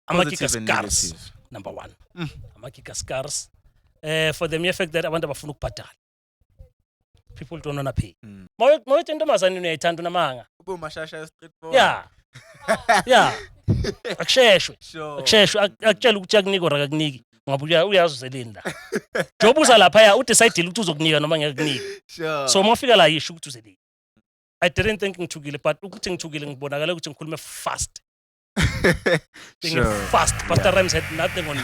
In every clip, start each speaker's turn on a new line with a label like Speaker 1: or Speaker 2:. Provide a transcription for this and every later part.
Speaker 1: Positive and
Speaker 2: scars,
Speaker 1: negative.
Speaker 2: number one. Amakika scars. For the mere fact that abantu abafuna ukubhadala. People don't wanna pay. Mawethu intombazane uyayithanda unamanga.
Speaker 1: Ube mashasha street boy.
Speaker 2: Yeah. Yeah. Akusheshwe.
Speaker 1: Sure.
Speaker 2: Akusheshwe akutshela ukuthi akunika or akakuniki. Ngoba uyazizeleni la. Job uza lapha udecide ukuthi uzokunika noma ngekunika.
Speaker 1: Sure.
Speaker 2: So mawufika la yisho ukuthi uzeleni. I didn't think ngithukile but ukuthi ngithukile ngibonakala ukuthi ngikhulume fast. Being fast. Pastor Rhymes had nothing on me.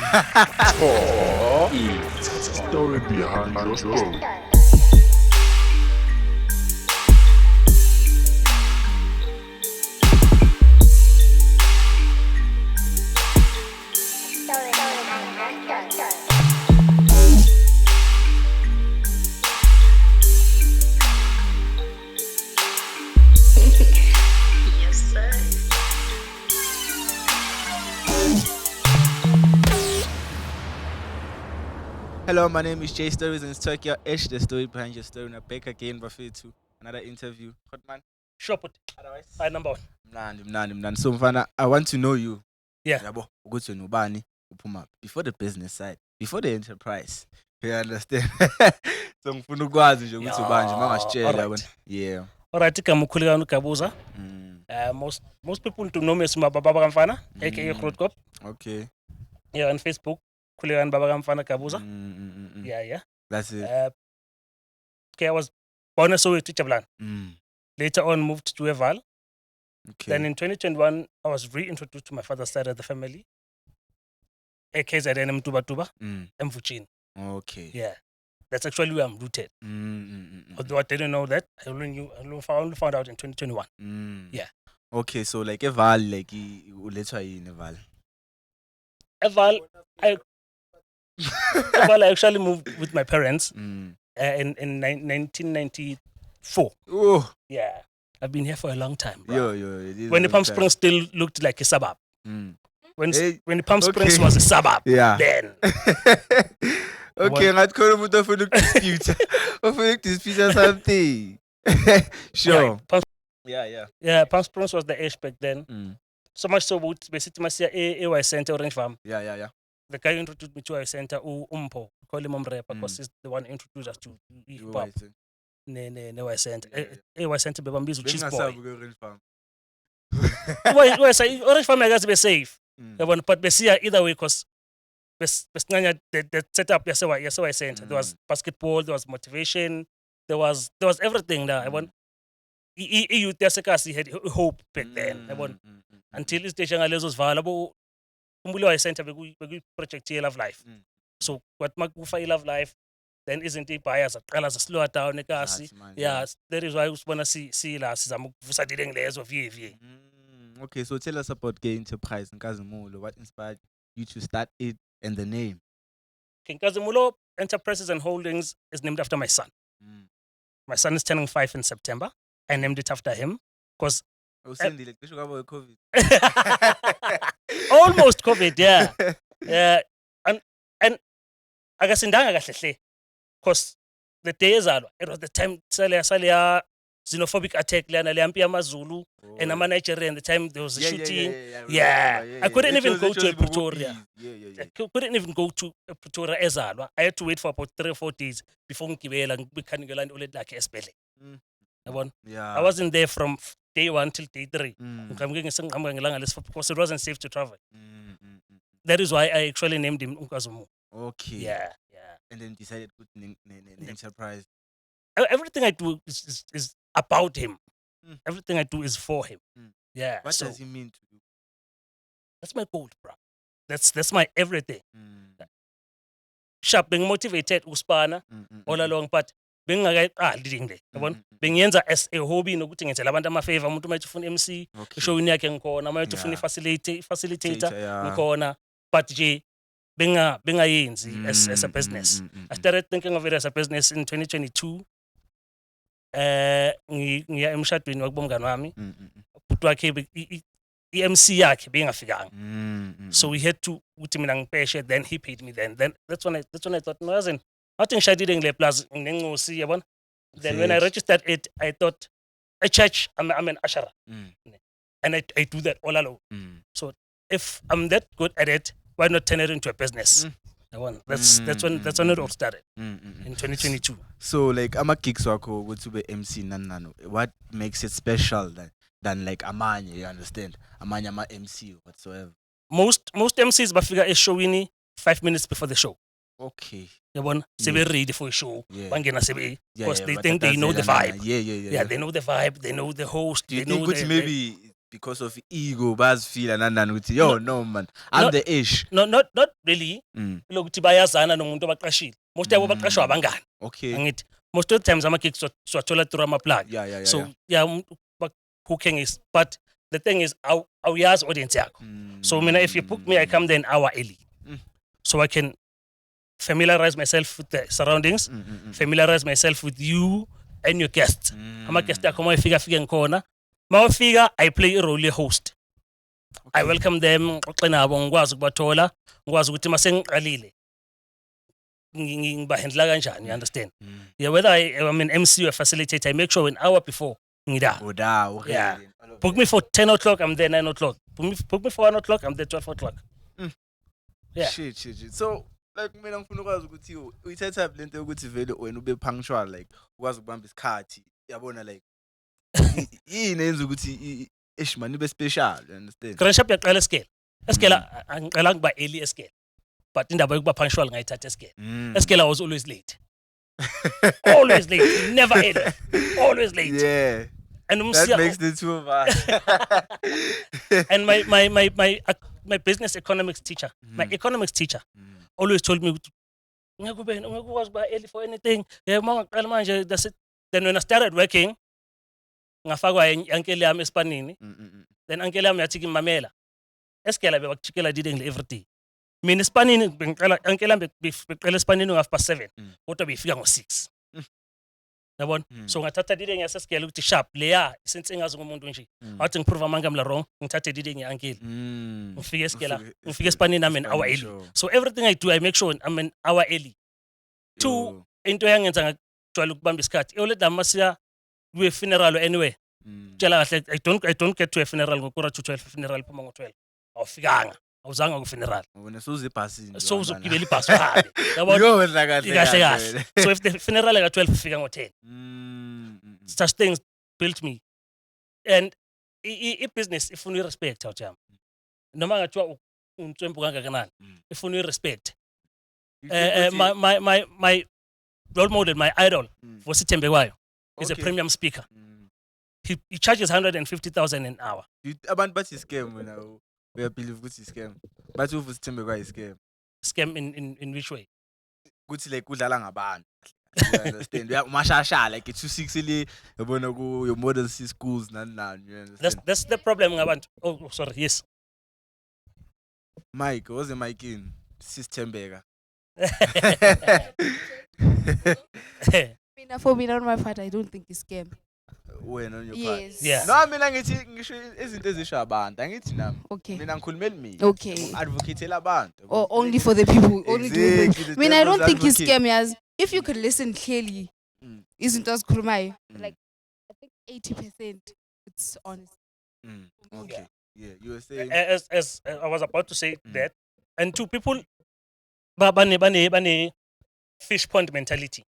Speaker 3: Story behind the story.
Speaker 1: Hello, my name is Jay Stories and it's Tokyo Ish, the story behind your story. Now back again, Buffet to another interview. Hot man.
Speaker 2: Sure put.
Speaker 1: Otherwise.
Speaker 2: Hi, number one.
Speaker 1: Mnandi. So mfana, I want to know you.
Speaker 2: Yeah.
Speaker 1: Yabo, ukuthi nobani uphuma before the business side, before the enterprise. You understand? So ngifuna ukwazi nje ukuthi ubani mangasitshela yabona. Yeah.
Speaker 2: Alright, igama ukhulekani ugabuza. Most people do know me as Baba Kamfana, aka Khulekani.
Speaker 1: Okay.
Speaker 2: Yeah, on Facebook, Khulekani Baba Kamfana Gabuza. Yeah.
Speaker 1: That's it.
Speaker 2: Okay, I was born as a teacher plan. Later on, moved to Eval.
Speaker 1: Okay.
Speaker 2: Then in 2021, I was reintroduced to my father's side of the family. AKZN Tuba, Mvuchin.
Speaker 1: Okay.
Speaker 2: Yeah. That's actually where I'm rooted. Although I didn't know that, I only found out in 2021. Yeah.
Speaker 1: Okay, so like Eval, like let's try in Eval.
Speaker 2: Eval, I actually moved with my parents in 1994.
Speaker 1: Oh.
Speaker 2: Yeah. I've been here for a long time.
Speaker 1: Yo.
Speaker 2: When the Palm Springs still looked like a suburb. When the Palm Springs
Speaker 1: Okay.
Speaker 2: was a suburb.
Speaker 1: Yeah.
Speaker 2: Then.
Speaker 1: Okay, ngathi khona umuntu ofuna ukudispute. Ofuna ukudispute something. Sure.
Speaker 2: Yeah, Palm Springs was the age back then. So much so we basically must say AY Center Orange Farm.
Speaker 1: Yeah.
Speaker 2: The guy who introduced me to AY Center, Umpo, call him Umre because he's the one who introduced us to hip hop. AY Center. AY Center bebambizo cheese boy. Why say Orange Farm I guess be safe. But be see either way because the setup yes Center. There was basketball, there was motivation, there was everything there. I want youth yasekasi had hope back then. I want until istation ngalezo zivala umbulo wa center beku project ye Love Life. So what makufa I Love Life then isn't it buyers aqala slow down ekasi. Yeah, that is why usibona si la sizama ukuvusa dile ngilezo vie.
Speaker 1: Okay, so tell us about ENTERPRICE in Kazimulo. What inspired you to start it and the name?
Speaker 2: Okay, Kazimulo Enterprises and Holdings is named after my son. My son is turning 5 in September. I named it after him because
Speaker 1: COVID.
Speaker 2: almost COVID, yeah. And I guess in Danga because the day is out. It was the time Salia xenophobic attack le Zulu and I'm a Nigerian. The time there was a shooting. Yeah. I couldn't even go to Pretoria. I couldn't even go to Pretoria ezalwa. I had to wait for about 3 or 4 days before ngibela ngikhaningela ulet like esibhedlela.
Speaker 1: Yeah.
Speaker 2: I wasn't there from day 1 till day 3. Because it wasn't safe to travel. That is why I actually named him Unkazumu.
Speaker 1: Okay.
Speaker 2: Yeah.
Speaker 1: And then decided to put an enterprise.
Speaker 2: Everything I do is about him. Everything I do is for him. Yeah.
Speaker 1: What does he mean to you?
Speaker 2: That's my goal, bro. That's my everything. Sharp, being motivated, uspana, all along, but being leading there. Bengiyenza as a hobby nokuthi ngenzela abantu ama-favor umuntu uma ufuna MC ishowini yakhe ngikhona uma ufuna facilitator ngikhona but nje bengayenzi as a business. I started thinking of it as a business in 2022 ngiya emshadweni wakubomngane wami ubhuti wakhe i-MC yakhe bengafikanga so we had to ukuthi mina ngipeshe then he paid me then that's when I thought no yazi athi ngishadile ngile plus nginencosi yabona. Then when I registered it, I thought a church, I'm an usher. And I do that all alone. So if I'm that good at it, why not turn it into a business? That's when it all started in 2022.
Speaker 1: So like ama gigs wakho ukuthi ube MC nano. What makes it special than like amanye, you understand? Amanye ama MC whatsoever.
Speaker 2: Most MCs bafika eshowini 5 minutes before the show.
Speaker 1: Okay.
Speaker 2: Yabona sebe ready for a show.
Speaker 1: Yeah.
Speaker 2: Bangena sebe because they
Speaker 1: but
Speaker 2: think they know the vibe.
Speaker 1: Yeah,
Speaker 2: they know the vibe, they know the host,
Speaker 1: do you
Speaker 2: they know
Speaker 1: think maybe because of ego baz feel and with no man, I'm the ish.
Speaker 2: Not really. Lokuthi bayazana nomuntu obaqashile. Most yabo baqashwa abangani.
Speaker 1: Okay.
Speaker 2: Angithi most of the times ama gigs swathola through ama plug.
Speaker 1: Yeah.
Speaker 2: So hooking is, but the thing is awuyazi audience yakho. So if you book me, I come there an hour early. So I can familiarize myself with the surroundings, familiarize myself with you and your guests. Ama guests yakho mawafika ngikhona. Mawafika, I play a role host. Okay. I welcome them, ngixoxe nabo, ngikwazi ukubathola, ngikwazi ukuthi masengiqalile ngibahandla kanjani, you understand? Yeah, whether I'm an MC or a facilitator, I make sure an hour before ngida.
Speaker 1: Okay.
Speaker 2: Yeah. Book me for 10 o'clock, I'm there 9 o'clock. Book me for 1 o'clock, I'm there 12 o'clock. Yeah.
Speaker 1: Shit. So like mina ngifuna ukwazi ukuthi uyithatha lento yokuthi vele wena ube punctual, like ukwazi ukubamba isikhathi, yabona like yini yenza ukuthi man ibe special, you understand?
Speaker 2: Grandship yaqala escale. Escale angiqala kuba early escale. But indaba yokuba punctual ngayithatha escale. Escale I was always late. Always late, never early. Always late.
Speaker 1: Yeah.
Speaker 2: And
Speaker 1: that makes the two of us.
Speaker 2: And my business economics teacher, my economics teacher, always told me, "Ngakube early for anything." That's it. Then when I started working, ngafakwa uncle yami espanini. Then uncle yami yathi ngimamela. Eskela bebakuchikela didn't every day. Mina espanini bengiqala uncle yami beqala espanini ngo7:30. Kodwa befika ngo6. Yabona? So ngathatha dide ngiyasesikele ukuthi sharp leya since engazi ngumuntu nje. Wathi ngiprove amanga mla wrong, ngithathe dide ngiyankel. Ngifike esikela, ngifike espanini I'm an hour early. So everything I do I make sure I'm an hour early. Two, into yangenza ngajwayela ukubamba isikhathi. Eoleda masiya we funeral anyway. Tshela kahle I don't get to a funeral ngokura 12 funeral phuma ngo12. Awufikanga. Awuzanga ku funeral.
Speaker 1: Wena sozibhasini.
Speaker 2: So uzogibela ibhasi uhambe. Yabona?
Speaker 1: Yodla kahle.
Speaker 2: So if the funeral at 12 fika ngo10. Such things built me. And business ifuna respect awujama. Noma ngathiwa untswempu kangakanani. Ifuna respect. My role model, my idol, VUSI THEMBEKWAYO, is a premium speaker. He charges 150,000 an hour.
Speaker 1: Abantu bathi scam wena. We believe ukuthi scam. Bathi VUSI THEMBEKWAYO scam.
Speaker 2: Scam in which way?
Speaker 1: Kuthi like udlala ngabantu. You understand? Umashasha like 260 yabona ku your model C schools nani, you understand?
Speaker 2: That's the problem ngabantu. Oh sorry, yes.
Speaker 1: Mike, what's the mic in? Thembeka.
Speaker 4: For me, on my part, I don't think it's scam.
Speaker 1: When on your
Speaker 4: Yes.
Speaker 1: part?
Speaker 2: Yeah.
Speaker 1: No, mina ngithi ngisho izinto ezisho abantu. Angithi nami.
Speaker 4: Okay.
Speaker 1: Mina ngikhulumela mina.
Speaker 4: Okay.
Speaker 1: Advocate abantu.
Speaker 4: Or only for the people. Only to
Speaker 1: Exactly,
Speaker 4: them.
Speaker 1: the
Speaker 4: I mean, I don't
Speaker 1: devil's
Speaker 4: think it's
Speaker 1: advocate.
Speaker 4: scam. As if you could listen clearly, isn't us kurumai? Like, I think 80% it's honest.
Speaker 1: Okay. Yeah, you were saying.
Speaker 2: As I was about to say that, and two people, bane fish pond mentality.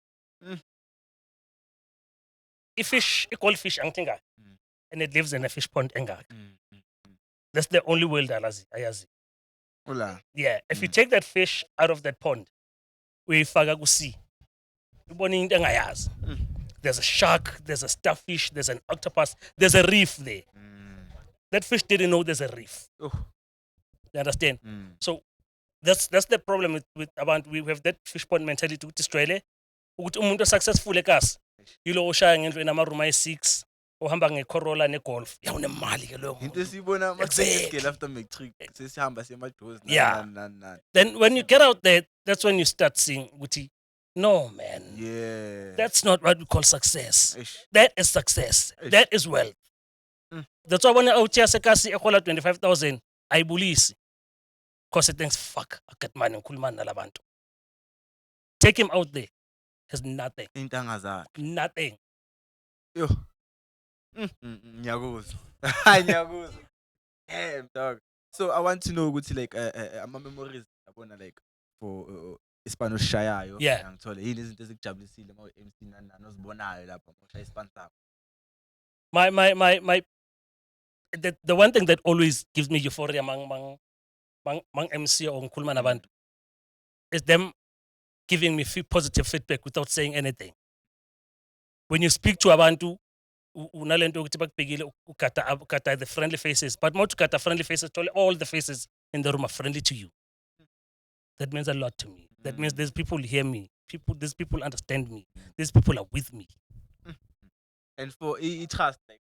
Speaker 2: If fish equal fish angtinga, and it lives in a fish pond enga. That's the only world ayazi.
Speaker 1: Hola.
Speaker 2: Yeah, if you take that fish out of that pond, we faga ku sea. Ubona into engayazi. There's a shark, there's a starfish, there's an octopus, there's a reef there. That fish didn't know there's a reef.
Speaker 1: Oh.
Speaker 2: You understand? So that's the problem with about we have that fish pond mentality with Australia. Ukuthi umuntu successful ekas. Yilo oshaya ngendlu namaruma e6 ohamba ngeCorolla neGolf. Yawunemali ke lo.
Speaker 1: Into sibona
Speaker 2: Exactly.
Speaker 1: after matric sesihamba semadoors
Speaker 2: Yeah.
Speaker 1: nan.
Speaker 2: Then when you get out there, that's when you start seeing ukuthi no man.
Speaker 1: Yeah.
Speaker 2: That's not what we call success.
Speaker 1: Eish.
Speaker 2: That is success.
Speaker 1: Eish.
Speaker 2: That is wealth. That's why when I out here sekasi ehola 25,000, ayibulisi. Because it thinks fuck, I get money ngikhuluma nalabantu. Take him out there. Has nothing.
Speaker 1: Intanga zakhe.
Speaker 2: Nothing.
Speaker 1: Yo. Nyakuzwa. Hayi nyakuzwa. Damn dog. So I want to know ukuthi like ama memories yabona like for isipano shayayo
Speaker 2: Yeah.
Speaker 1: ngithole yini izinto ezikujabulisile ma MC nani ozibonayo lapha ngoshaya isipano sakho.
Speaker 2: My the one thing that always gives me euphoria mang MC or ngikhuluma nabantu is them giving me positive feedback without saying anything. When you speak to abantu unalento ukuthi bakubhekile ukata the friendly faces, but more to kata friendly faces, all the faces in the room are friendly to you. That means a lot to me. That means these people hear me. These people understand me. These people are with me.
Speaker 1: And for trust, like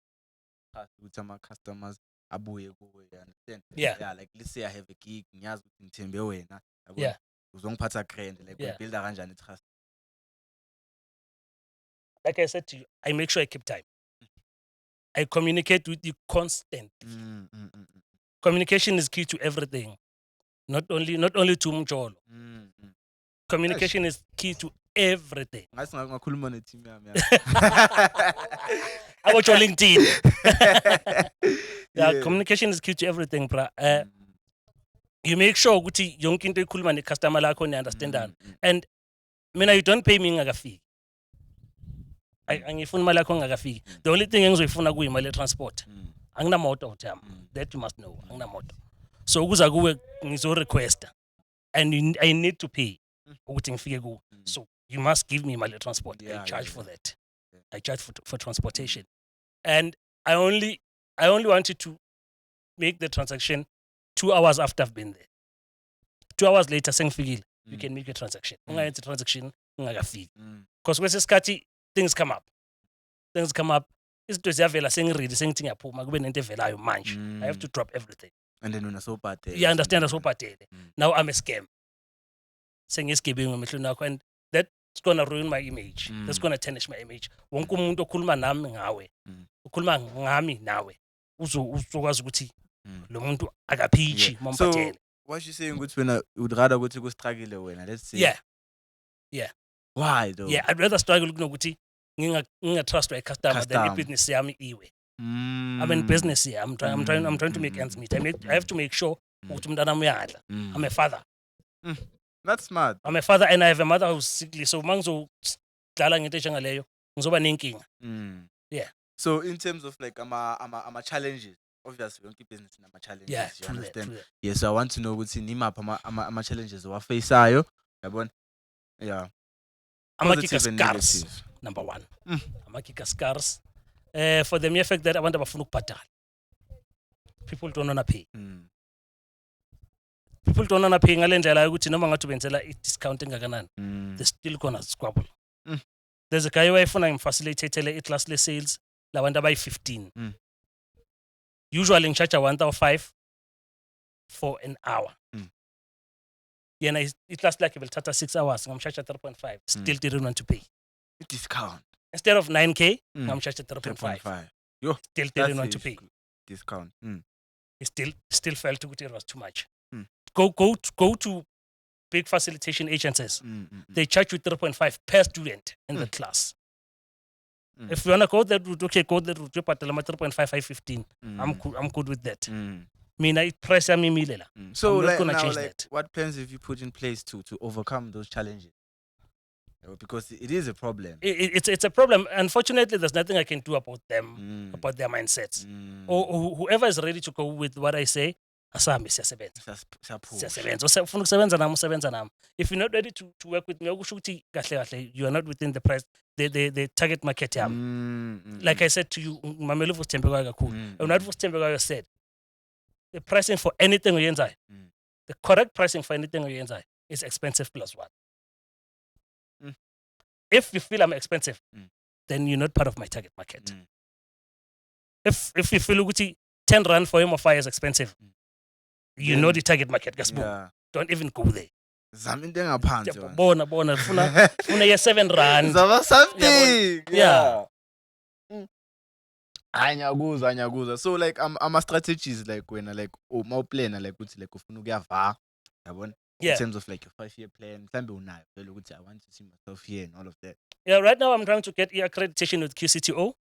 Speaker 1: trust with some customers, abuye kuwe, you understand?
Speaker 2: Yeah.
Speaker 1: Yeah, like let's say I have a gig, ngiyazi ukuthi ngithembe wena, yabo,
Speaker 2: Yeah.
Speaker 1: uzongiphatha grand, like
Speaker 2: Yeah.
Speaker 1: build kanjani trust.
Speaker 2: Like I said to you, I make sure I keep time. I communicate with you constantly. Communication is key to everything. Not only to Mjolo. Communication is key to everything.
Speaker 1: Ngakhuluma ne-team yami.
Speaker 2: I got your LinkedIn. Yeah, communication is key to everything, bro. You make sure ukuthi yonke into ikhuluma ne-customer lakho ni understand. And mina, you don't pay me ngakafiki. Angifuni imali yakho ngakafiki. The only thing engizoyifuna kuyi imali transport. Anginamoto jam. That you must know. Anginamoto. So ukuza kuwe ngizo requesta and I need to pay ukuthi ngifike kuwe. So you must give me my transport. I charge for that. I charge for transportation. And I only wanted to make the transaction 2 hours after I've been there. 2 hours later, you can make a transaction. Ungayenza transaction ungakafiki. Because kwesikhathi things come up. Izinto ziyavela sengiridi sengithi ngiyaphuma kube nento evelayo manje. I have to drop everything.
Speaker 1: And then unasophathe.
Speaker 2: You understand asophathele. Now I'm a scam. Sengisgebingu emehlweni akho, and that's going to ruin my image. That's going to tarnish my image. Wonke umuntu okhuluma nami ngawe, ukhuluma ngami nawe, uzokwazi ukuthi lo muntu akaphichi mamphathele.
Speaker 1: So what you saying ukuthi wena would rather ukuthi kustruggle wena, let's say.
Speaker 2: Yeah.
Speaker 1: Why though?
Speaker 2: Yeah, I'd rather struggle kunokuthi nginga-trust my customer than i-business yami iwe. I'm in business here. I'm trying to make ends meet. I have to make sure ukuthi umntana uyadla. I'm a father.
Speaker 1: That's smart.
Speaker 2: I'm a father and I have a mother who's sickly. So mangizodlala ngento enjengaleyo ngizoba nenkinga. Yeah.
Speaker 1: So in terms of like ama challenges, obviously yonke business nama challenges,
Speaker 2: Yeah,
Speaker 1: you
Speaker 2: true
Speaker 1: understand?
Speaker 2: that.
Speaker 1: Yeah, so I want to know ukuthi nimapha ama challenges owafaceayo, yabona? Yeah.
Speaker 2: Amakika
Speaker 1: Positive and
Speaker 2: scars,
Speaker 1: negative.
Speaker 2: number one. Amakika scars. For the mere effect that abantu abafuna ukubhadala. People don't wanna pay. People don't wanna pay ngale ndlela ukuthi noma ngathi ubenzela i-discount engakanani. They're still gonna squabble. There's a guy wayefuna ngimfacilitatele i-classless sales labantu abayi-15. Usually ngicharge 1,500 for an hour. Yena i-class lakhe belithatha 6 hours, ngamcharge 3.5. Still didn't want to pay.
Speaker 1: Discount.
Speaker 2: Instead of 9K, ngamcharge 3.5.
Speaker 1: 3.5. Yo,
Speaker 2: Still didn't want to pay.
Speaker 1: Discount.
Speaker 2: He still felt it was too much. Go to big facilitation agencies. They charge you 3.5 per student in the class. If you wanna go that route, okay, go that route. You pay 3.5, 515. I'm good with that. Mina price yami imilela.
Speaker 1: So
Speaker 2: I'm not
Speaker 1: like,
Speaker 2: gonna
Speaker 1: now,
Speaker 2: change
Speaker 1: like,
Speaker 2: that.
Speaker 1: what plans have you put in place to overcome those challenges? Because it is a problem.
Speaker 2: It's a problem. Unfortunately, there's nothing I can do about them, about their mindsets. Or whoever is ready to go with what I say, asami siyasebenza. Ufuna ukusebenza nami usebenza nami. If you're not ready to work with me, okusho ukuthi kahle you are not within the price, the target market yami. Like I said to you, mamela uvusi THEMBEKWAYO kakhulu. And what uvusi THEMBEKWAYO said, the pricing for anything uyenzayo, the correct pricing for anything uyenzayo is expensive plus one. If you feel I'm expensive, then you're not part of my target market. If you feel ukuthi 10 rand for him or fire is expensive, you know the target market.
Speaker 1: Yeah.
Speaker 2: Don't even go there.
Speaker 1: Zama into engaphansi.
Speaker 2: Bona funa ye 7 rand.
Speaker 1: Zama something.
Speaker 2: Yeah.
Speaker 1: Anyakuzwa. So like ama strategies like when like mawuplana like ukuthi like ufuna ukuyava, yabona? In terms of like your 5-year plan, mhlambe unayo vele ukuthi I want to see myself here and all of that.
Speaker 2: Yeah, right now I'm trying to get accreditation with QCTO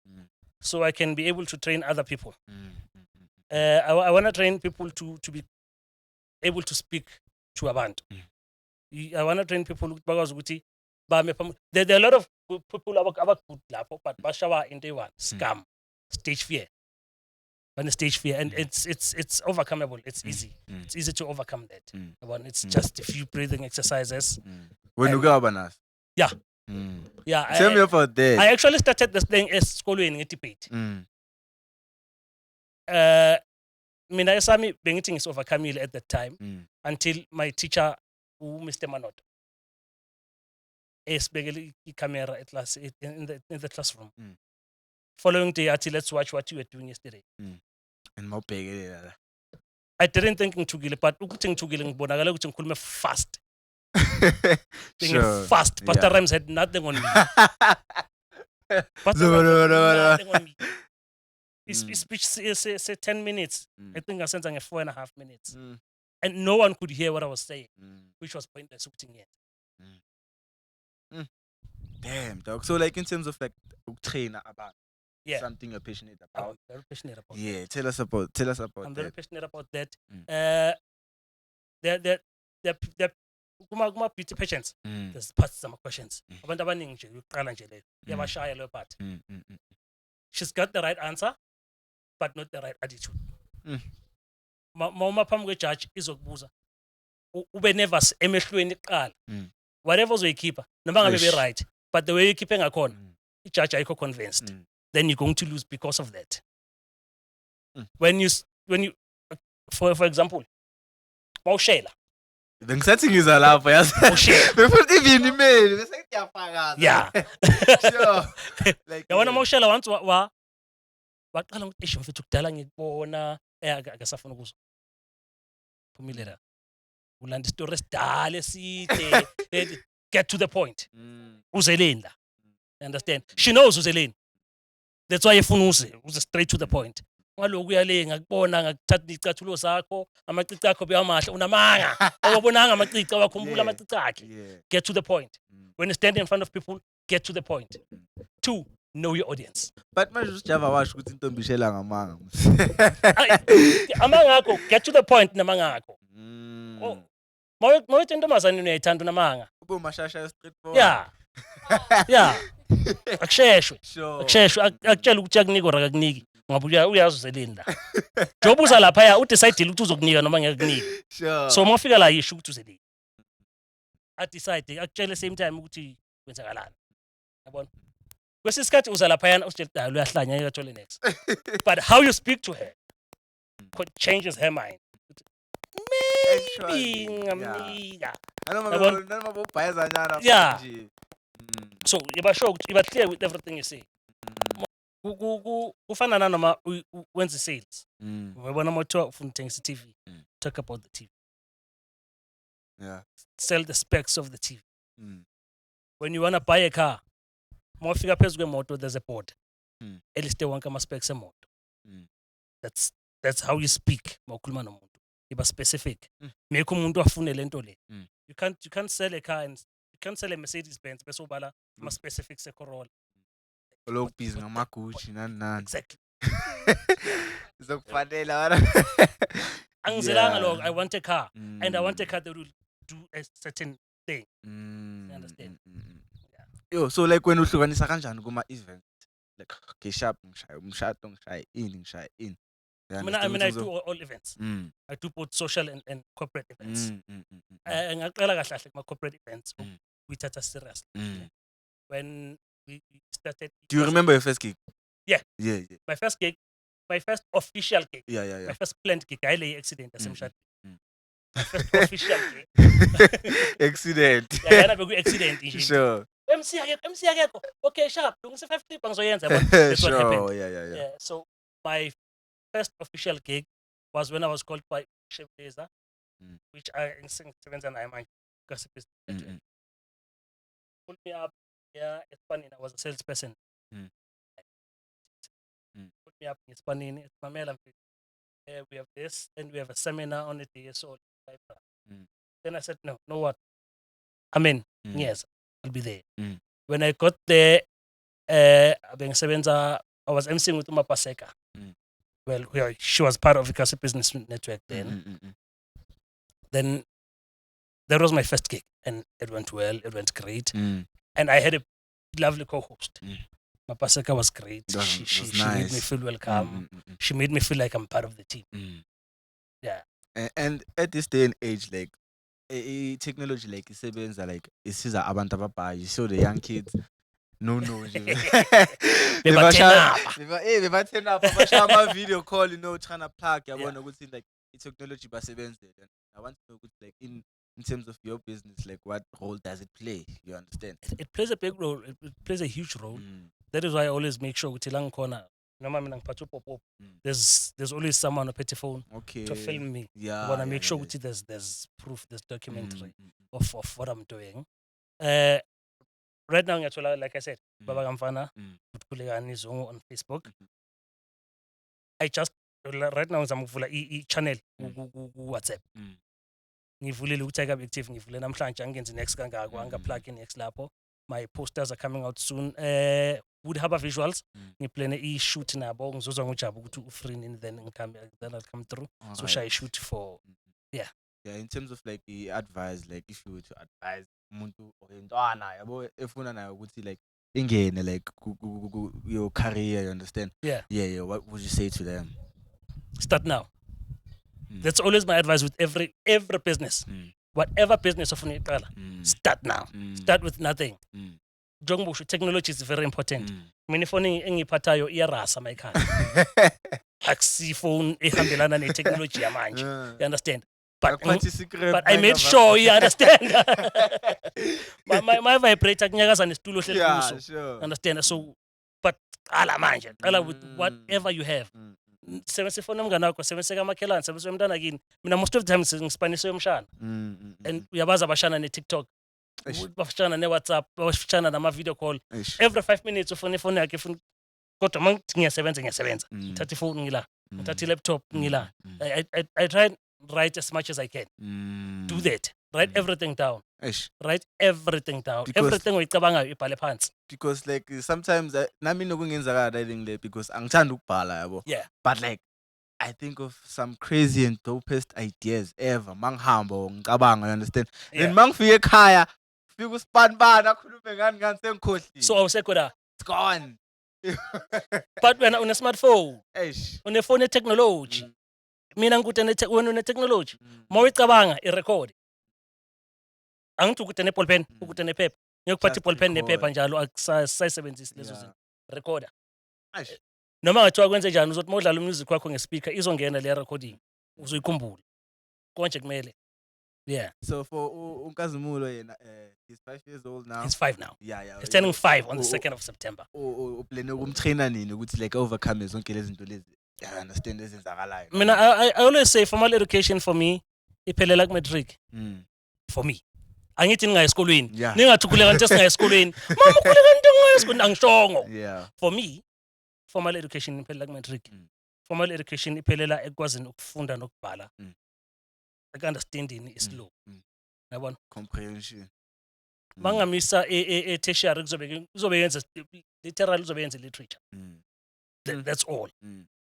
Speaker 2: so I can be able to train other people. I want to train people to be able to speak to abantu. I want to train people because there are a lot of people about good lapho, but bashawa into one scam, stage fear. When stage fear, and it's overcomable. It's easy. It's easy to overcome that. It's just a few breathing exercises.
Speaker 1: When you go Abanas.
Speaker 2: Yeah. Yeah.
Speaker 1: Tell me about that.
Speaker 2: I actually started this thing as school in debate. Mina esami bengithi overcoming at that time until my teacher, Mr. Manot, esibekele camera at class in the classroom. Following day, let's watch what you were doing yesterday.
Speaker 1: And more big.
Speaker 2: I didn't think ngithukile, but ukuthi ngithukile ngibonakala ukuthi ngikhulume fast.
Speaker 1: Sure.
Speaker 2: Fast. Pastor Rhymes had nothing on me. Pastor
Speaker 1: No.
Speaker 2: nothing on me. His speech say 10 minutes. I think I sent 4.5 minutes. And no one could hear what I was saying, which was pointless.
Speaker 1: Damn, dog. So like in terms of like trainer about something you're passionate about.
Speaker 2: I'm very passionate about
Speaker 1: Yeah,
Speaker 2: that.
Speaker 1: tell us about
Speaker 2: I'm
Speaker 1: that.
Speaker 2: very passionate about that. Kuma beauty patients. There's parts of my questions. Abantu abaningi nje uqala nje leyo. Yabashaya leyo part. She's got the right answer, but not the right attitude. Uma phambi kwe-judge izokubuza ube nervous emehlweni kuqala. Whatever uzoyikhipha noma ngabe be right, but the way you keep ngakhona, i-judge ayikho convinced. Then you're going to lose because of that. When you for example, mawushela.
Speaker 1: Bengisathi ngizalapha yazi. Before even email, bese ngiyafakaza.
Speaker 2: Yeah.
Speaker 1: Sure. Like
Speaker 2: Yabona mawushela once waqala ukuthi isho mfethu kudala ngikubona akasafuna ukuzwa. Phumile ulanda story esidala eside. Get to the point. Uzeleni la. You understand? She knows uzeleni. That's why efuna uze straight to the point. Ngaloku uyale ngakubona ngakuthatha icathulo sakho amacici akho beyamahle unamanga awabonanga amacici awakhumbula amacici akhe. Get to the point. When you stand in front of people, get to the point. 2, know your audience.
Speaker 1: But manje usijava washo ukuthi intombi ishela ngamanga.
Speaker 2: Amanga akho, get to the point namanga akho. Mawuthi intombazane uyayithanda unamanga.
Speaker 1: Ube mashasha street boy.
Speaker 2: Yeah. Yeah. Akusheshwe.
Speaker 1: Sure.
Speaker 2: Akusheshwe akutshela ukuthi akunika or akakuniki. Ngoba uyazi uzeleni la. Job uza lapha ya udecide ukuthi uzokunika noma ngeke kunika.
Speaker 1: Sure.
Speaker 2: So mawufika la yisho ukuthi uzeleni. Decide akutshele same time ukuthi kwenzakalani. Yabona? Kwesisikhathi uza lapha yana usitshela uyahlanya uyathole next. But how you speak to her changes her mind. Maybe ngamnika.
Speaker 1: Noma bobhayazanyana.
Speaker 2: Yeah. So you're clear with everything you say. Kufana nanoma wenza sales. Uyabona moto ufuna uthengisa TV. Talk about the TV.
Speaker 1: Yeah.
Speaker 2: Sell the specs of the TV. When you want to buy a car, mawufika phezu kwemoto there's a board. Eliste wonke ama specs emoto. That's how you speak mawukhuluma nomuntu. Iba specific. Make umuntu afune lento le. You can't sell a car and you can't sell a Mercedes Benz bese ubala ama specifics e-Corolla.
Speaker 1: Lokubhizi ngamagushi nani.
Speaker 2: Exactly.
Speaker 1: Izokufanele wena.
Speaker 2: Angizelanga lokho, I want a car and I want a car that will do a certain thing. You understand?
Speaker 1: Yo, so like when uhlukanisa kanjani kuma event? Like okay, sharp ngishaya umshado ngishaya ini.
Speaker 2: I mean I do all events. I do both social and corporate events. Ngaqala kahle kahle kuma corporate events. We take it seriously. When we started.
Speaker 1: Do you remember your first gig?
Speaker 2: Yeah. My first official gig.
Speaker 1: Yeah.
Speaker 2: My first planned gig. I lay accident as my first official gig.
Speaker 1: Accident.
Speaker 2: Yeah, I have accident.
Speaker 1: Sure.
Speaker 2: MC akekho. Okay, sharp. Lungise 5 trip ngizoyenza. That's what happened.
Speaker 1: Yeah.
Speaker 2: So my first official gig was when I was called by Chef Laser, which I sing 7 and I'm gossip is. Pulled me up. Yeah, it's funny. I was a salesperson. Put me up. It's funny. It's my mail. We have this, and we have a seminar on it. So then I said, no, know what? I'm in. Yes, I'll be there. When I got there, I was emceeing with Uma Paseka. Well, she was part of the Kazo Business Network then. Then that was my first gig, and it went well. It went great,
Speaker 1: Mm.
Speaker 2: and I had a lovely co-host.
Speaker 1: Mm.
Speaker 2: Mapaseka was great.
Speaker 1: That was-
Speaker 2: She
Speaker 1: was
Speaker 2: made me
Speaker 1: nice.
Speaker 2: feel welcome.
Speaker 1: Mm.
Speaker 2: She made me feel like I'm part of the team.
Speaker 1: Mm.
Speaker 2: Yeah.
Speaker 1: And at this day and age, like technology, like isebenza like isiza abantu ababhayi. You saw the young kids. No, nje. Bebathen up. Bashaya ama-video call, you know, trying to plug. Yabona ukuthi like i-technology basebenzele. And I want to know ukuthi, like in terms of your business, like what role does it play? You understand?
Speaker 2: It plays a big role. It plays a huge role.
Speaker 1: Mm.
Speaker 2: That is why I always make sure ukuthi la ngikhona noma mina ngiphatha pop-up, there's always someone on a phone
Speaker 1: Okay.
Speaker 2: to film me.
Speaker 1: Yeah.
Speaker 2: I want to make sure ukuthi there's proof, there's documentary of what I'm doing. Right now ngiyathola, like I said, Baba Kamfana, Khulekani Zongo on Facebook. I just right now ngizama ukuvula i-channel ku-WhatsApp. Ngivulile ukuthi akabe active, ngivule namhlanje angenze next kangako, anga-plug in next lapho. My posters are coming out soon. Would have a visuals. Ngiplane i-shoot nabo, ngizozwa nguJabu ukuthi u-free nini, then I'll come through. So shall I shoot for
Speaker 1: Yeah, in terms of like the advice, like if you were to advise umuntu oyintwana yabo efuna nayo ukuthi like ingene like your career, you understand?
Speaker 2: Yeah.
Speaker 1: What would you say to them?
Speaker 2: Start now. That's always my advice with every business. Whatever business ofuna iqala, start now. Start with nothing. Njengoba technology is very important. Mina ifoni engiphathayo iyarasa mayikhaya. Akusifoni ehambelana ne-technology yamanje. You understand? But I made sure you understand. my vibrator kunyakaza nesitulo hleli kuso.
Speaker 1: Sure.
Speaker 2: Understand? So, but qala manje, qala with whatever you have. Sebenzisa ifoni yomngane wakho, sebenzisa kamakhelwane, sebenzisa yomntana kini. Mina most of the time ngispanisa yomshana. And uyabaza abashana ne-TikTok. Bafishana ne-WhatsApp, bafishana nama-video call. Every 5 minutes ufuna ifoni yakhe, kodwa mangithi ngiyasebenza. Ngithatha ifoni ngila. Ngithatha i-laptop ngila. I try and write as much as I can. Do that. Write everything down. Write everything down.
Speaker 1: Because
Speaker 2: everything oyicabangayo ibhale phansi.
Speaker 1: Because like sometimes nami nokungenzakala le because angithanda ukubhala yabo.
Speaker 2: Yeah.
Speaker 1: But like I think of some crazy and dopest ideas ever. Mangihamba ngicabanga, you understand? Then mangifika ekhaya, fika uSpanbana akhulume ngani sengikhohlile.
Speaker 2: So awusekho la.
Speaker 1: It's gone.
Speaker 2: But wena une smartphone, une phone technology. Mina ngikuthi wena une technology. Mawuyicabanga irecord. Angithi ukuthi ne-ball pen, ukuthi ne-paper. Ngiyokuphatha i-ball pen ne-paper njalo akusayisebenzisi lezo zinto. Recorder. Noma ngathiwa kwenze njani uzothi mawudlala umusic wakho ngespeaker izongena le recording. Uzoyikhumbula. Konje kumele. Yeah.
Speaker 1: So for uNkazimulo yena he's 5 years old now.
Speaker 2: He's 5 now.
Speaker 1: Yeah.
Speaker 2: He's turning 5 on the 2nd of September.
Speaker 1: Uplane ukumtraina nini ukuthi like overcome zonke lezi zinto lezi. I understand ezenzakalayo.
Speaker 2: Mina I always say formal education for me iphelela ku matric. For me. Angithi ningayi esikolweni. Ningathi Khulekani nje singayi esikolweni. Mama Khulekani nje ungayi esikolweni angishongo.
Speaker 1: Yeah.
Speaker 2: For me formal education iphelela ku matric. Formal education iphelela ekwazini ukufunda nokubhala. Like understanding is low. Yabona?
Speaker 1: Comprehension.
Speaker 2: Mangamisa tertiary kuzobe yenza literally kuzobe yenza literature. That's all.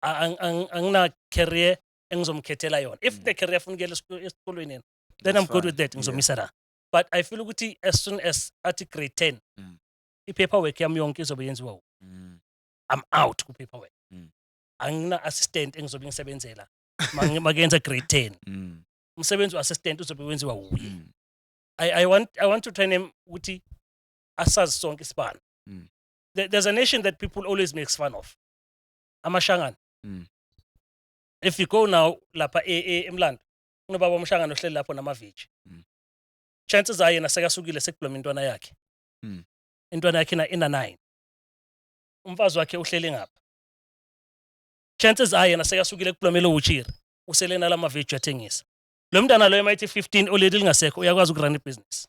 Speaker 2: Angina career engizomkhethela yona. If the career afuna ukuyela esikolweni yena, then I'm good with that. Ngizomisa la. But I feel ukuthi as soon as at grade 10 i-paperwork yami yonke izobe yenziwa. I'm out ku paperwork. Angina assistant engizobe ngisebenzela. Makenza grade 10. Umsebenzi assistant uzobe wenziwa uye. I want to train him ukuthi asazi sonke isibani. There's a nation that people always makes fun of. Amashangana. If you go now lapha eMlando, kunobaba umshangana ohleli lapho namaveji. Chances are yena sekasukile sekubloma intwana yakhe. Intwana yakhe ina 9. Umfazi wakhe uhleli ngapha. Chances are yena sekasukile kublomela uchiri. Uselena lamaveji yathengisa. Lo mntana lo emithi 15 already lingasekho uyakwazi ukurun ibusiness.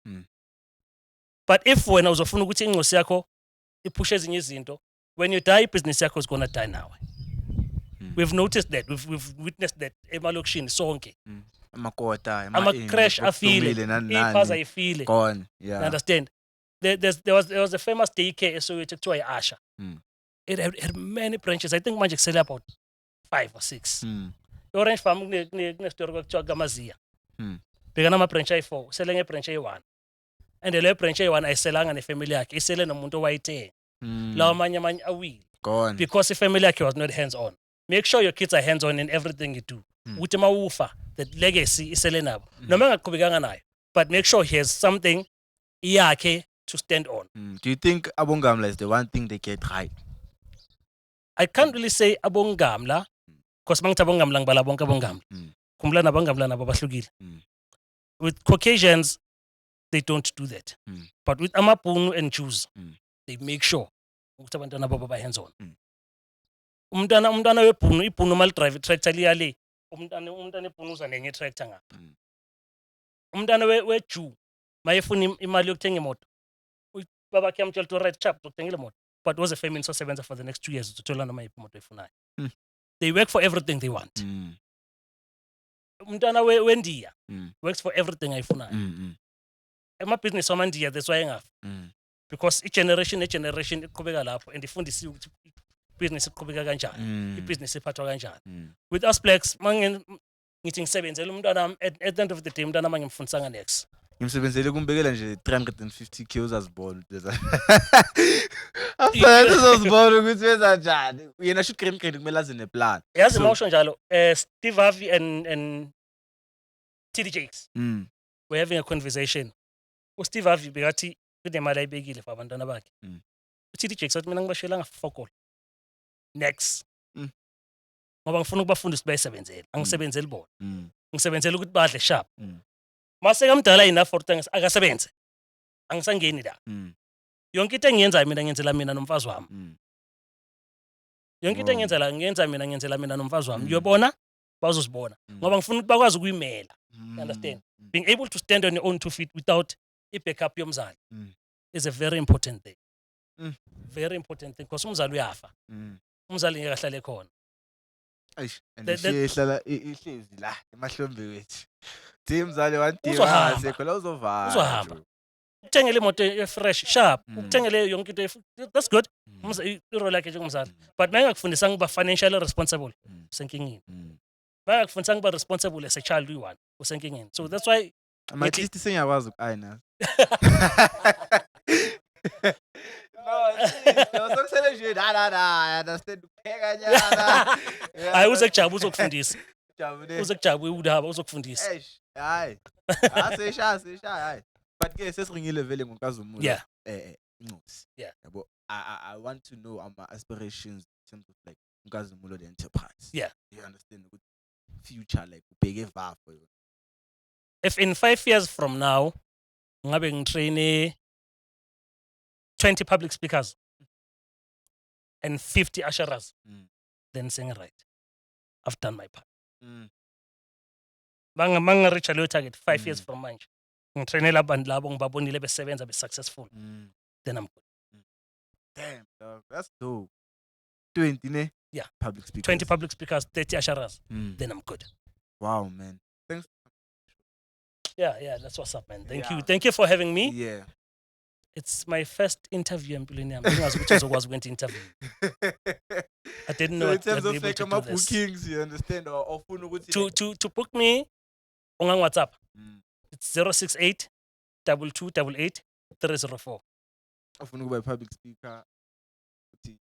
Speaker 2: But if wena uzofuna ukuthi incosi yakho iphushe ezinye izinto, when you die business yakho is going to die now. We've noticed that. We've witnessed that emalokishini sonke.
Speaker 1: Amakota,
Speaker 2: ama-crash afile, iphaza ifile.
Speaker 1: Gone. Yeah.
Speaker 2: You understand? There was a famous daycare eSoweto kuthiwa i-Asha. It had many branches. I think manje kusele about 5 or 6. Orange Farm kunestory kwakuthiwa kaMazia. Bekana ama-branch ayi-4, usele nge-branch ayi-1. And leyo branch ayi-1 ayiselanga nefamily yakhe, isele nomuntu owayithenga. Lawa amanye awile.
Speaker 1: Gone.
Speaker 2: Because ifamily yakhe was not hands-on. Make sure your kids are hands-on in everything you do. Ukuthi mawufa, that legacy isele nabo. Noma engaqhubekanga nayo, but make sure he has something yakhe to stand on.
Speaker 1: Do you think Abongamla is the one thing they get right?
Speaker 2: I can't really say abongamla, because mangithi abongamla ngibala bonke abongamla. Kumbula nabangamla nabo bahlukile. With Caucasians, they don't do that. But with Amapunu and Jews, they make sure ukuthi abantwana babo ba hands on. Umntwana wepunu, ipunu mal drive tractor liyale. Umntwana epunu uza nenye tractor ngapha. Umntwana we-Jew, mayefuna imali yokuthenga imoto. Babakhe amtshela to right chap ukuthenga imoto. But was a family sosebenza for the next 2 years uthola noma yiphi imoto efunayo. They work for everything they want. Umntwana weNdiya works for everything ayifunayo. Ema-business wamaNdiya, that's why engafi. Because each generation iqhubeka lapho and ifundisiwe ukuthi business iqhubeka kanjani, ibusiness iphathwa kanjani. With us blacks, ngithi ngisebenzela umntwana wami, at the end of the day umntwana wami ngimfundisanga next.
Speaker 1: Ngimsebenzele kumbekela nje 350 kills azibona. After uzozibona ukuthi wenza njani. Yena shoot cream kumele aze neplan.
Speaker 2: Yazi mawusho njalo, Steve Harvey and TD Jakes. We're having a conversation. Steve Harvey bekathi kunemali ayibekile for abantwana bakhe. TD Jakes wathi mina ngibashelanga fokol. Next. Ngoba ngifuna ukubafundisa bayisebenzele. Angisebenzeli bona. Ngisebenzela ukuthi badle sharp. Mase kamdala enough for things akasebenze. Angisangeni la. Yonke into engiyenzayo mina ngiyenzela mina nomfazi wami. Yonke into ngiyenzela mina nomfazi wami. Uyobona bazosibona. Ngoba ngifuna ukuthi bakwazi ukuyimela. You understand? Being able to stand on your own 2 feet without a backup yomzali is a very important thing. Very important thing because umzali uyafa. Umzali ngeke ahlale khona.
Speaker 1: Eish, and ihlala ihlezi la emahlombe wethu. Umzali wandiwa sekhola uzovala.
Speaker 2: Ukuthengele imoto efresh sharp, ukuthengele yonke into that's good. Irole yakhe njengomzali. But mayengakufundisanga ukuba financially responsible usenkingeni. Mayengakufundisanga ukuba responsible as a child uyi-1 usenkingeni. So that's why
Speaker 1: at least sengiyakwazi ukayina. No, sokusele nje la, understand ukupheka nyana.
Speaker 2: Hayi uzekujaba uzokufundisa. Uzekujaba udaba uzokufundisa.
Speaker 1: Hayi. Asesha hayi. But ke sesiringile vele ngonkazumulo.
Speaker 2: Yeah.
Speaker 1: Incosi.
Speaker 2: Yeah.
Speaker 1: Yabo I want to know my aspirations in terms of like nkazumulo the enterprise.
Speaker 2: Yeah.
Speaker 1: You understand the future like ubheke va for you.
Speaker 2: If in 5 years from now ngabe ngitrain 20 public speakers and 50 usherers, then sing right. I've done my part. Banga reach a low target 5 years from manje. Ngitrainela abantu labo ngibabonile besebenza be successful. Then I'm good.
Speaker 1: Damn, dog, that's dope. 20 ne?
Speaker 2: Yeah.
Speaker 1: Public speakers.
Speaker 2: 20 public speakers, 30 usherers. Then I'm good.
Speaker 1: Wow, man. Thanks.
Speaker 2: Yeah, that's what's up, man.
Speaker 1: Yeah.
Speaker 2: Thank you for having me.
Speaker 1: Yeah.
Speaker 2: It's my first interview empilweni yami. Ngingazi ukuthi uzokwazi ukwenza interview. I didn't know
Speaker 1: so in
Speaker 2: I'd
Speaker 1: terms
Speaker 2: be
Speaker 1: of
Speaker 2: able
Speaker 1: like
Speaker 2: to do this.
Speaker 1: bookings, you understand, or funa ukuthi
Speaker 2: To book me on WhatsApp. It's 068 2288 304.
Speaker 1: ofuna ukuba public speaker uthi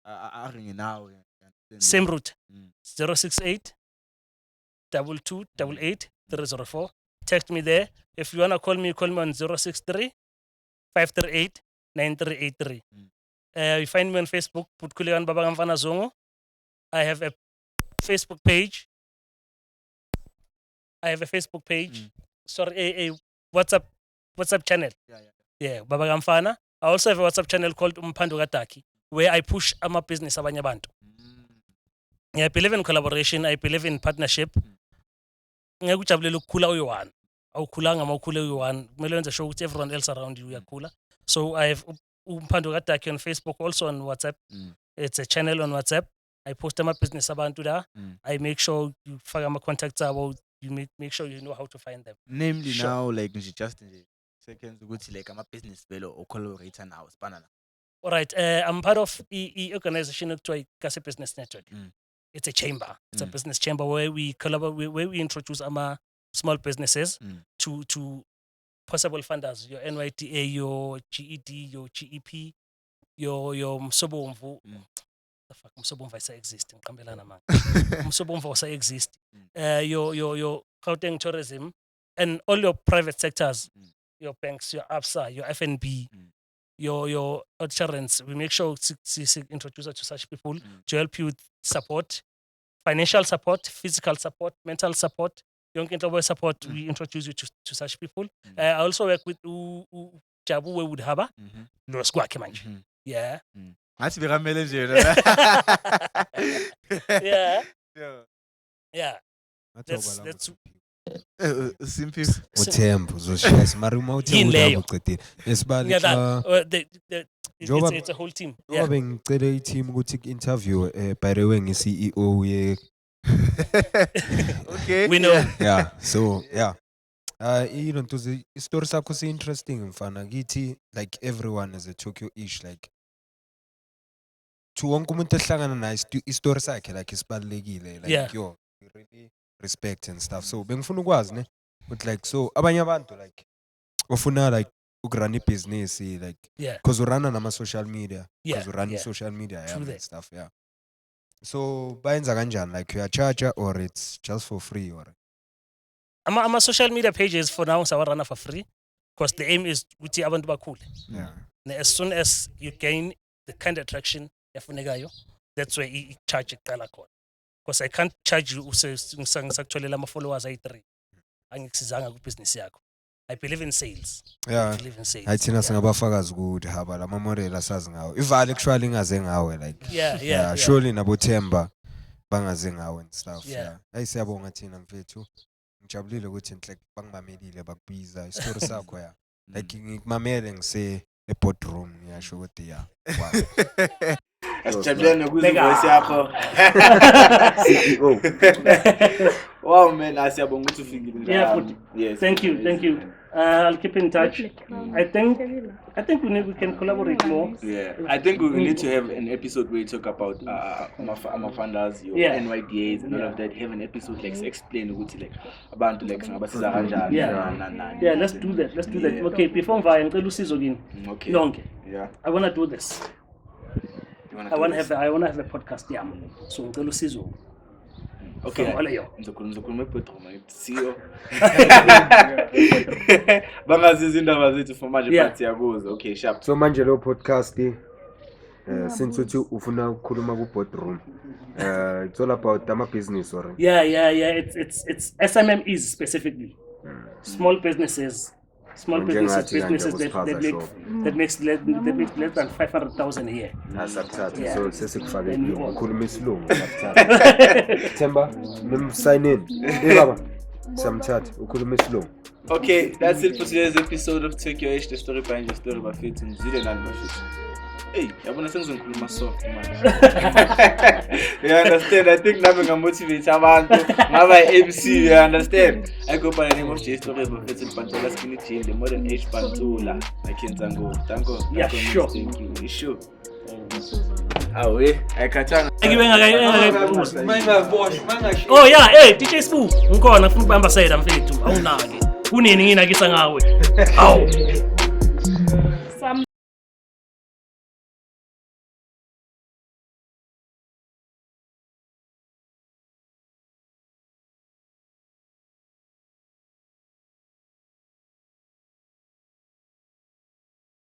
Speaker 1: aringe nawe.
Speaker 2: Same route. 068 2288 304. Text me there. If you wanna call me on 063 538 9383. You find me on Facebook, put Khulekani Baba Kamfana Zongo. I have a Facebook page. Sorry, a WhatsApp channel. Yeah, Baba Kamfana. I also have a WhatsApp channel called Umphando Gataki, where I push ama business abanye abantu. Yeah, I believe in collaboration. I believe in partnership. Ngekujabulela ukukhula uyi-1. Awukhulanga mawukhule uyi-1. Kumele wenze sure ukuthi everyone else around you uyakhula. So I have Umphando Gataki on Facebook, also on WhatsApp. It's a channel on WhatsApp. I post my business abantu there. I make sure you faka ama contacts abo. You make sure you know how to find them.
Speaker 1: Namely
Speaker 2: Sure.
Speaker 1: now, like just in the seconds, ukuthi like ama business fellow or collaborator now, spanner.
Speaker 2: All right. I'm part of the organization okuthiwa Kazo Business Network. It's a chamber. It's a business chamber where we collaborate, where we introduce ama small businesses to possible funders, your NYTA, your GED, your GEP, your Msobomvu. The fuck, Msobomvu is existing. Msobomvu also exist. Your Gauteng tourism and all your private sectors, your banks, your ABSA, your FNB, your insurance. We make sure to introduce to such people to help you with support, financial support, physical support, mental support, young interboy support. We introduce you to such people. I also work with Jabu we would have yeah.
Speaker 1: That's the manager.
Speaker 2: Yeah. That's
Speaker 1: simple.
Speaker 5: Uthembu uzoshisa mara uma uthembu uyabucedile esibali
Speaker 2: it's a whole team.
Speaker 5: Ngoba bengicela i-team ukuthi ku-interview by the way nge-CEO ye
Speaker 1: Okay.
Speaker 2: We know.
Speaker 5: yeah so yeah into story sakho si interesting mfana kithi like everyone is a Tokyo-ish like to wonke umuntu ehlangana naye i-story sakhe like isibalekile like yo we really respect and stuff so bengifuna ukwazi ne but like so abanye abantu like ufuna like ukurun business like because urana nama social media because urun social media and stuff so bayenza kanjani like you are charge or it's just for free or
Speaker 2: I'm a social media pages for now sawarana for free because the aim is ukuthi abantu bakhule as soon as you gain the kind of attraction yafunekayo that's where you charge iqala khona because I can't charge you ngisakutholela ama followers ayi3 angikusizanga ku business yakho. I believe in sales. I believe in sales.
Speaker 5: Thina singabafakazi ukuthi haba la model asazi ngawo ivale actually ngaze ngawe like surely nabo Themba bangaze ngawe and stuff ayisiyabonga thina mfethu ngijabulile ukuthi inhle bangimamelile bakubiza istory sakho like ngimamele ngise boardroom yasho ukuthi wow
Speaker 1: Asijabulele nokuzivoice yakho. CEO. Wow man, asiyabonga ukuthi ufikile.
Speaker 2: Yes. Thank you. I'll keep in touch. I think we can collaborate more.
Speaker 1: Yeah. I think we need to have an episode where we talk about funders, your NYDAs and all of that. Have an episode like explain ukuthi like abantu like ngabasiza kanjani.
Speaker 2: Yeah, let's do that. Okay, before ngivaya ngicela usizo kini.
Speaker 1: Okay.
Speaker 2: Lonke.
Speaker 1: Yeah.
Speaker 2: I want to do this. I want to have a podcast so ngicela usizo.
Speaker 1: Okay. Ngizokhuluma ePetrom CEO. Bangaziza indaba zethu for manje but siyakuza. Okay, sharp.
Speaker 5: So manje lo podcast since uthi ufuna ukukhuluma ku boardroom it's all about ama business or
Speaker 2: it's SMMEs specifically. Small businesses that makes less than 500,000 a year.
Speaker 5: So sesikufake ukukhuluma isilungu Themba sign in baba samthatha ukhuluma isilungu.
Speaker 1: Okay, that's it for today's episode of Tokyo-ish, the story behind your story by Faith and Zile and Mafit. Hey, yabona sengizokhuluma soft man. You understand? I think now I'm motivate abantu. Ngaba MC, you understand? I go by the name of J Stories by Faith and Pantola Skinny Jean, the modern age Pantola. I can't tango.
Speaker 2: Yeah, sure.
Speaker 1: Thank you. Sure. I can't.
Speaker 2: Oh yeah, hey, DJ Spoo. Ngikona ngifuna ukubamba side mfethu. Awunake. Kunini ngina kisa ngawe. Awu.